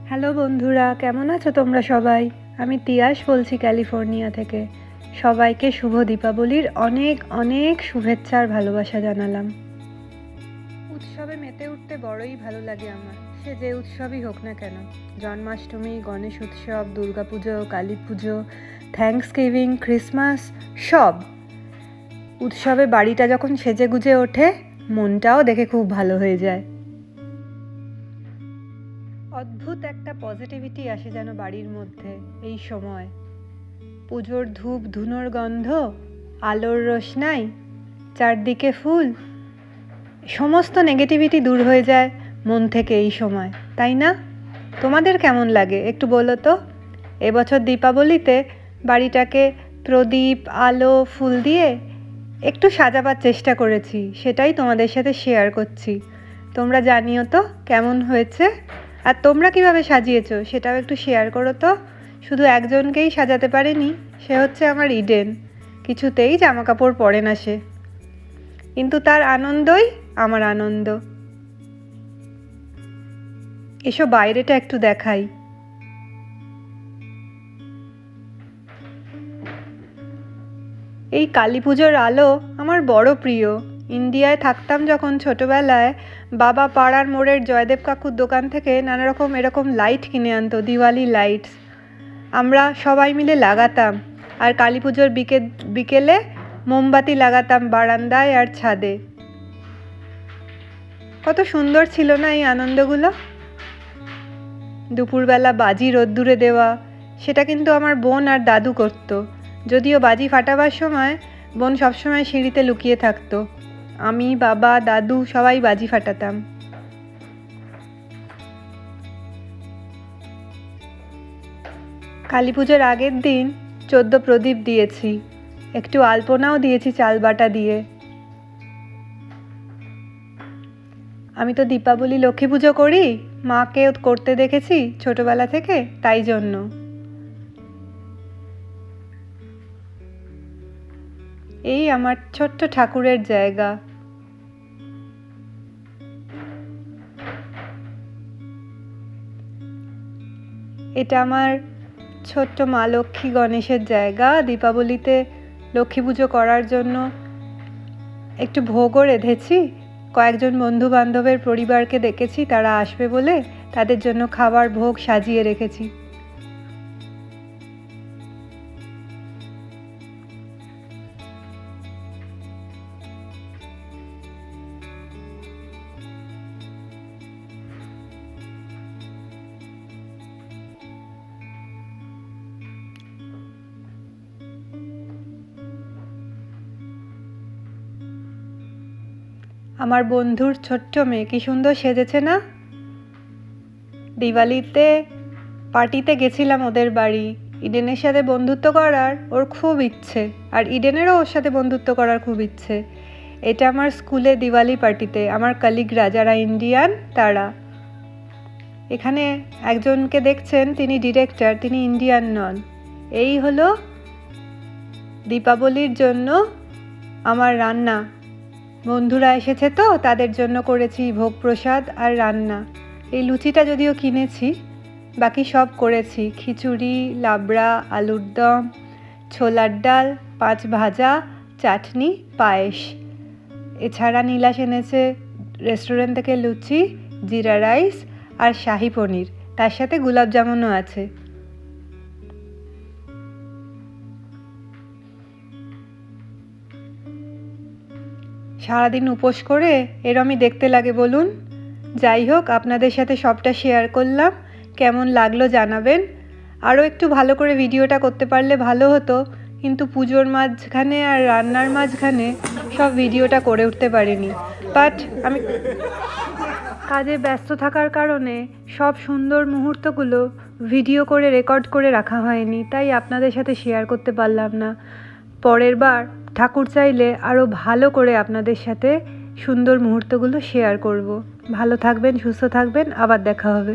Hello বন্ধুরা, কেমন আছো তোমরা সবাই? আমি তিয়াশ বলছি ক্যালিফোর্নিয়া থেকে। সবাইকে শুভ দীপাবলির অনেক অনেক শুভেচ্ছা আর ভালোবাসা জানালাম। উৎসবে মেতে উঠতে বড়ই ভালো লাগে আমার, সে যে উৎসবই হোক না কেন। জন্মাষ্টমী, গণেশ উৎসব, দুর্গাপুজো, কালী পুজো, থ্যাঙ্কসগিভিং, ক্রিসমাস, সব উৎসবে বাড়িটা যখন সেজে গুজে ওঠে, মনটাও দেখে খুব ভালো হয়ে যায়। অদ্ভুত একটা পজিটিভিটি আসে যেন বাড়ির মধ্যে এই সময়। পুজোর ধূপ ধুনোর গন্ধ, আলোর রোশনাই, চারদিকে ফুল, সমস্ত নেগেটিভিটি দূর হয়ে যায় মন থেকে এই সময়, তাই না? তোমাদের কেমন লাগে একটু বলো তো। এবছর দীপাবলিতে বাড়িটাকে প্রদীপ, আলো, ফুল দিয়ে একটু সাজাবার চেষ্টা করেছি, সেটাই তোমাদের সাথে শেয়ার করছি। তোমরা জানিও তো কেমন হয়েছে, আর তোমরা কিভাবে সাজিয়েছো সেটাও একটু শেয়ার করো তো। শুধু একজনকেই সাজাতে পারেনি, সে হচ্ছে আমার ইডেন। কিছুতেই জামা কাপড় পরে না সে, কিন্তু তার আনন্দই আমার আনন্দ। এসো বাইরেটা একটু দেখাই। এই কালী পুজোর আলো আমার বড় প্রিয়। ইন্ডিয়ায় থাকতাম যখন ছোটবেলায়, বাবা পাড়ার মোড়ের জয়দেব কাকুর দোকান থেকে নানা রকম এরকম লাইট কিনে আনতো, দিওয়ালি লাইটস। আমরা সবাই মিলে লাগাতাম, আর কালী পুজোর বিকেলে মোমবাতি লাগাতাম বারান্দায় আর ছাদে। কত সুন্দর ছিল না এই আনন্দগুলো। দুপুরবেলা বাজি রোদ্দুরে দেওয়া, সেটা কিন্তু আমার বোন আর দাদু করতো। যদিও বাজি ফাটাবার সময় বোন সবসময় সিঁড়িতে লুকিয়ে থাকতো, আমি, বাবা, দাদু সবাই বাজি ফাটাতাম। কালী পুজোর আগের দিন 14 প্রদীপ দিয়েছি, একটু আলপনাও দিয়েছি চাল বাটা দিয়ে। আমি তো দীপাবলি লক্ষ্মী পুজো করি, মাকে করতে দেখেছি ছোটবেলা থেকে, তাই জন্য। এই আমার ছোট্ট ঠাকুরের জায়গা। এটা আমার ছোট্ট মা লক্ষ্মী গণেশের জায়গা। দীপাবলিতে লক্ষ্মী পুজো করার জন্য একটু ভোগও রেঁধেছি। কয়েকজন বন্ধু বান্ধবের পরিবারকে ডেকেছি, তারা আসবে বলে তাদের জন্য খাবার ভোগ সাজিয়ে রেখেছি। আমার বন্ধুর ছোট্ট মেয়ে কি সুন্দর সেজেছে না? দিওয়ালিতে পার্টিতে গেছিলাম ওদের বাড়ি। ইডেনের সাথে বন্ধুত্ব করার ওর খুব ইচ্ছে, আর ইডেনেরও ওর সাথে বন্ধুত্ব করার খুব ইচ্ছে। এটা আমার স্কুলে দিওয়ালি পার্টিতে আমার কলিগরা যারা ইন্ডিয়ান তারা। এখানে একজনকে দেখছেন, তিনি ডিরেক্টর, তিনি ইন্ডিয়ান নন। এই হলো দীপাবলির জন্য আমার রান্না। বন্ধুরা এসেছে তো তাদের জন্য করেছি ভোগ প্রসাদ আর রান্না। এই লুচিটা যদিও কিনেছি, বাকি সব করেছি। খিচুড়ি, লাবড়া, আলুর দম, ছোলার ডাল, 5 ভাজা, চাটনি, পায়েস। এছাড়া নীলাশ এনেছে রেস্টুরেন্ট থেকে লুচি, জিরা রাইস আর শাহি পনির, তার সাথে গোলাপ জামুনও আছে। সারাদিন উপোস করে এরমই দেখতে লাগে বলুন? যাই হোক, আপনাদের সাথে সবটা শেয়ার করলাম। কেমন লাগলো জানাবেন। আরও একটু ভালো করে ভিডিওটা করতে পারলে ভালো হতো, কিন্তু পুজোর মাঝখানে আর রান্নার মাঝখানে সব ভিডিওটা করে উঠতে পারিনি। বাট আমি কাজে ব্যস্ত থাকার কারণে সব সুন্দর মুহূর্তগুলো ভিডিও করে রেকর্ড করে রাখা হয়নি, তাই আপনাদের সাথে শেয়ার করতে পারলাম না। পরের বার ঠাকুর চাইলে আরও ভালো করে আপনাদের সাথে সুন্দর মুহূর্তগুলো শেয়ার করব। ভালো থাকবেন, সুস্থ থাকবেন, আবার দেখা হবে।